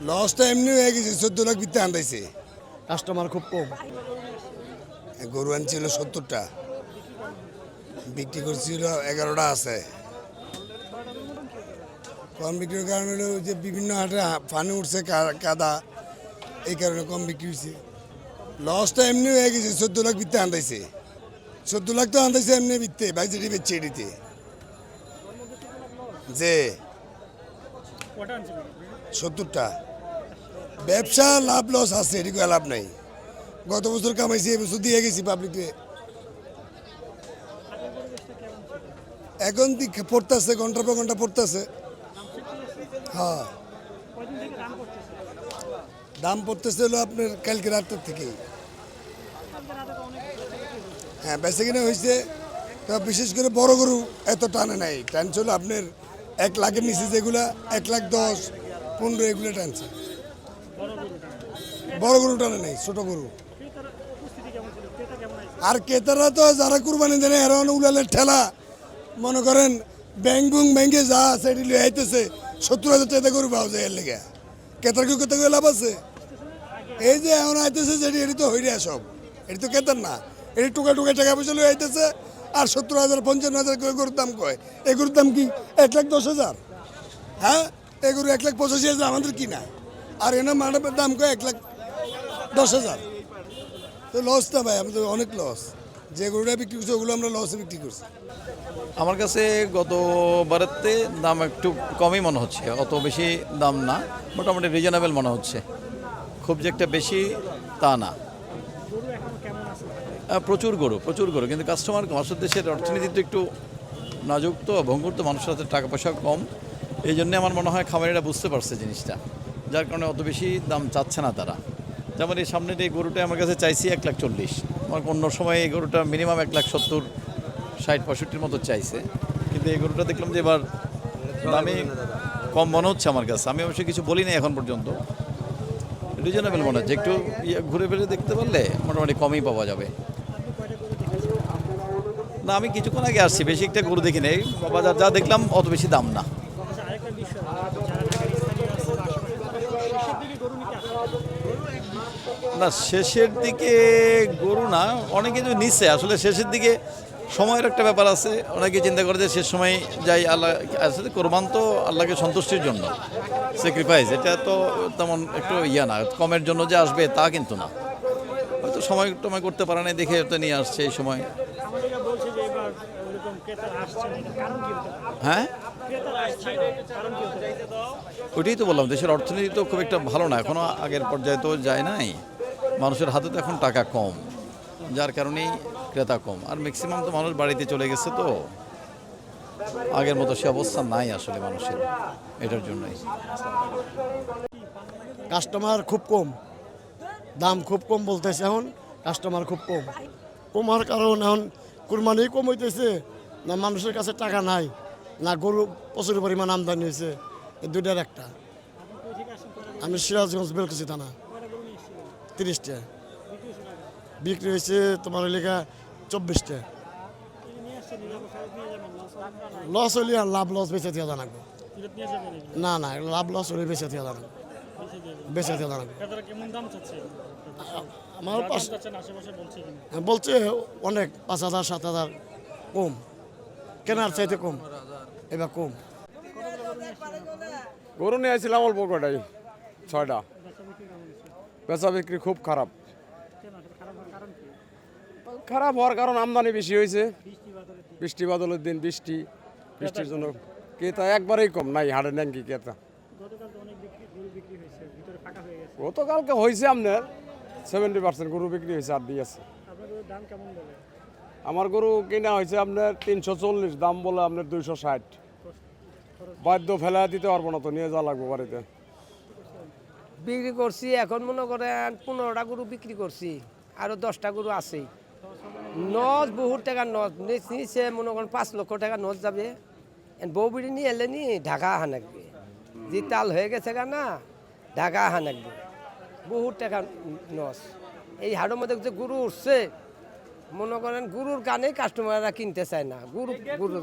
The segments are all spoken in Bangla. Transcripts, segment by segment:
লসটা এমনি হয়ে গেছে, 14 লাখ বিত্তে আনতেছে। কাস্টমার খুব কম। গরু আনছিল 70টা, বিক্রি করছিল 11টা আছে। কম বিক্রির কারণ হলো যে বিভিন্ন হাটে পানি উঠছে, কাদা, এই কারণে কম বিক্রি হয়েছে। লসটা এমনি হয়ে গেছে, 14 লাখ বিত্তে আনতেছে। 14 লাখ তো আনতেছে এমনি বিত্তে, বাইজেটি বেচছে এটিতে। যে 70টা ব্যবসা লাভ লস আছে, এটি কোনো লাভ নাই। গত বছর কামাইছি, এবছর দিয়ে গেছি পাবলিকে। এখন পড়তেছে, ঘন্টার পর ঘন্টা পড়তেছে। হ্যাঁ, দাম পড়তেছে হলো আপনার কালকে রাতের থেকেই। হ্যাঁ, বেঁচে কিনা হয়েছে। তো বিশেষ করে বড় গরু এত টানে নাই, টানছিল আপনার 1 লাখের নিচে যেগুলা 1,10,00,000, 15 এগুলো টানছে। বড় গরু টানে নাই, ছোট গরু। আর ক্রেতারা তো যারা কুরবানি দেয় এরা উলালের ঠেলা, মনে করেন ব্যাংকে যা আছে এটি লিয়ে আইতেছে। 70,000 টাকা গরু পাওয়া যায় এর লেগে। ক্রেতার কেউ কেতা লাভ আছে? এই যে এখন আইতেছে যেটি, এটি তো হইরে সব, এটি তো ক্রেতার না। এটি টুকা টাকা পয়সা লিয়ে আইতেছে। আর 70,000 55,000 করে গরুর দাম কয়। এই গরুর দাম কি 1,10,000? হ্যাঁ, এই গরু 1,85,000 আমাদের কিনা। আর এনে মাঠের দাম কয় 1,10,000। তো লস না ভাই, আমাদের অনেক লস। যে গরুটা বিক্রি করছে ওগুলো আমরা লসে বিক্রি করছি। আমার কাছে গতবারেতে দাম একটু কমই মনে হচ্ছে, অত বেশি দাম না, মোটামুটি রিজনেবল মনে হচ্ছে, খুব যে একটা বেশি তা না। প্রচুর গরু, কিন্তু কাস্টমার কম। আসলে দেশের অর্থনীতি তো একটু নাজুক, তো ভঙ্গুর, তো মানুষের হাতে টাকা পয়সা কম। এই জন্যে আমার মনে হয় খামারিরা বুঝতে পারছে জিনিসটা, যার কারণে অত বেশি দাম চাচ্ছে না তারা। যেমন এই সামনের এই গরুটা আমার কাছে চাইছি 1,40,000। আমার অন্য সময় এই গরুটা মিনিমাম 1,70,000, 60-65 মতো চাইছে, কিন্তু এই গরুটা দেখলাম যে এবার দামে কম মনে হচ্ছে আমার কাছে। আমি অবশ্যই কিছু বলি না এখন পর্যন্ত, রিজনেবল মনে হচ্ছে। একটু ঘুরে ফিরে দেখতে পারলে মোটামুটি কমই পাওয়া যাবে। না, আমি কিছুক্ষণ আগে আসছি, বেশি একটা গরু দেখি নেই, বাজার যা দেখলাম অত বেশি দাম না। না, শেষের দিকে গরু না, অনেকে কিন্তু নিচ্ছে। আসলে শেষের দিকে সময়ের একটা ব্যাপার আছে, অনেকে চিন্তা করে যে শেষ সময় যাই, আল্লাহ আসলে কোরবান তো আল্লাহকে সন্তুষ্টির জন্য স্যাক্রিফাইস, এটা তো তেমন একটু না কমের জন্য যে আসবে তা কিন্তু না, হয়তো সময় টময় করতে পারে না দেখে তো নিয়ে আসছে এই সময়। হ্যাঁ, ওইটাই তো বললাম, দেশের অর্থনীতি তো খুব একটা ভালো না এখনো, আগের পর্যায়ে তো যায় নাই। মানুষের হাতে তো এখন টাকা কম, যার কারণেই ক্রেতা কম। আর ম্যাক্সিমাম তো মানুষ বাড়িতে চলে গেছে, তো আগের মতো সে অবস্থা নাই আসলে মানুষের, এটার জন্যই। কাস্টমার খুব কম, দাম খুব কম বলতেছে। এখন কাস্টমার খুব কম। কমার কারণ এখন কুরবানি কম হইতেছে, না মানুষের কাছে টাকা নাই, না গরু প্রচুর পরিমাণ আমদানি হয়েছে। এই দুইটার একটা। আমি সিরাজগঞ্জ বেলকুচি থানা। 30টা বিক্রি হয়েছে, তোমার লেখা 24টা। লস হইলে আর লাভ লস বেঁচে দিয়ে জানাবো। না, লাভ লস হলে বেঁচে দিয়ে জানাবো, বেঁচে দিয়ে জানাবো। আমার বলছে অনেক, 5,000 7,000 কম, কেনার চাইতে কম, এবার কম। গরু নিয়ে আসছিলাম অল্প কটাই, 6টা। বেচা বিক্রি খুব খারাপ। খারাপ হওয়ার কারণ আমদানি বেশি হয়েছে, বৃষ্টি বাদলের দিন, বৃষ্টির জন্য ক্রেতা একবারেই কম, নাই হাড়ে নেন কি ক্রেতা। গতকালকে হয়েছে আপনার 70% গরু বিক্রি হয়েছে, আর দিয়ে আছে। আমার গরু কিনা হয়েছে আপনার 340, দাম বলে আপনার 260। বাধ্য ফেলা দিতে পারবো না, তো নিয়ে যাওয়া লাগবে বাড়িতে। বিক্রি করছি, এখন মনে করেন 15টা গরু বিক্রি করছি, আরো 10টা গরু আছেই। নজ বহুত টাকা নজ নিচে, মনে করেন 5 লক্ষ টাকা নজ যাবে। বউ বিড়ি নিয়ে এলে নি ঢাকা আহা নাকবে, যে তাল হয়ে গেছে না, ঢাকা আহা নাকবে, বহুত টাকা নজ। এই হাটের মধ্যে যে গরু উঠছে, মনে করেন গরুর কানেই কাস্টমাররা কিনতে চায় না, গরুর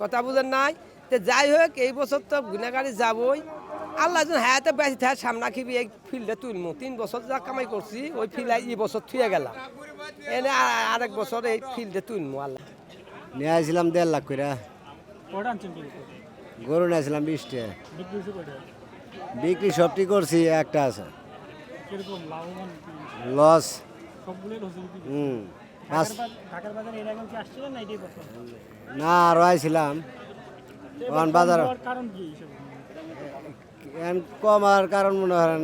কথা বুঝেন নাই। তো যাই হোক, এই বছর তো গুণাগাড়ি যাবই, আল্লাহ যেন হায়াতে বেঁচে থাকে সামনা খিবি এই ফিল্ডে তুলমু 3 বছর যা কামাই করছি ওই ফিল্ডে এই বছর থুয়ে গেলাম এনে আরেক বছর এই ফিল্ডে তুলমু আল্লাহ নিয়ে আসছিলাম 1.5 লাখ করে কটা আনছেন কি গরু নিয়েছিলাম 20টা বিক্রি হয়েছে কয়টা বিক্রি সবটি করছি একটা আছে কিরকম লাভবান লস সবগুলোই হচ্ছে বিক্রি পাঁচ ঢাকার বাজারে এর আগে কি আসছিলেন না এটাই প্রথম না আরও আইছিলাম তখন বাজার হওয়ার কারণ কি এইসব কম আর কারণ মনে করেন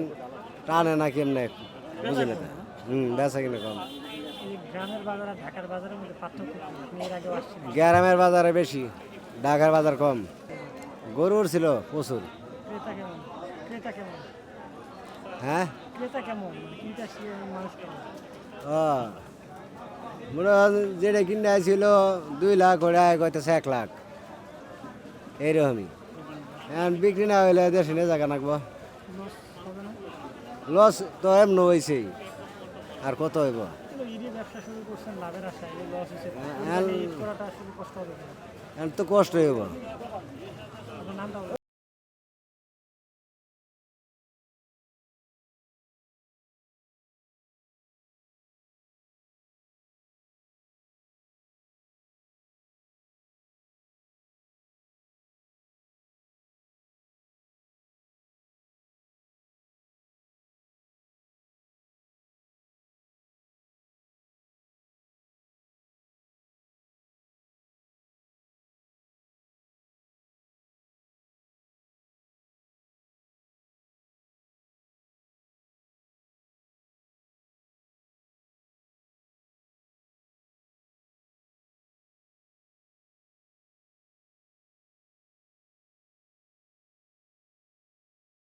টানে না কেমনে বুঝলে তো বেচা কিনে কম এই গ্রামের বাজার আর ঢাকার বাজারের মধ্যে পার্থক্য কি? আপনি এর আগে আসছিলেন গ্রামের বাজারে বেশি ঢাকার বাজার কম গরুর ছিল প্রচুর ক্রেতা কেমন ক্রেতা কেমন হ্যাঁ ক্রেতা কেমন মানে কিনতে আসছে মানুষ কেমন ও মনে করেন যেটা কিনে আসছিল 2 লাখ করে কইতেছে 1 লাখ এইরকমই এখন বিক্রি না হইলে দেশে নিয়ে জায়গা রাখবো লস হবে না লস তো এমন হয়েছেই আর কত হইব কিন্তু ঈদে ব্যবসা শুরু করছেন লাভের আশায় এই লস হচ্ছে হ্যাঁ। ঈদ করাটা আসলে কষ্ট হবে না। এখন তো কষ্ট হইব আপনার নামটা বলুন।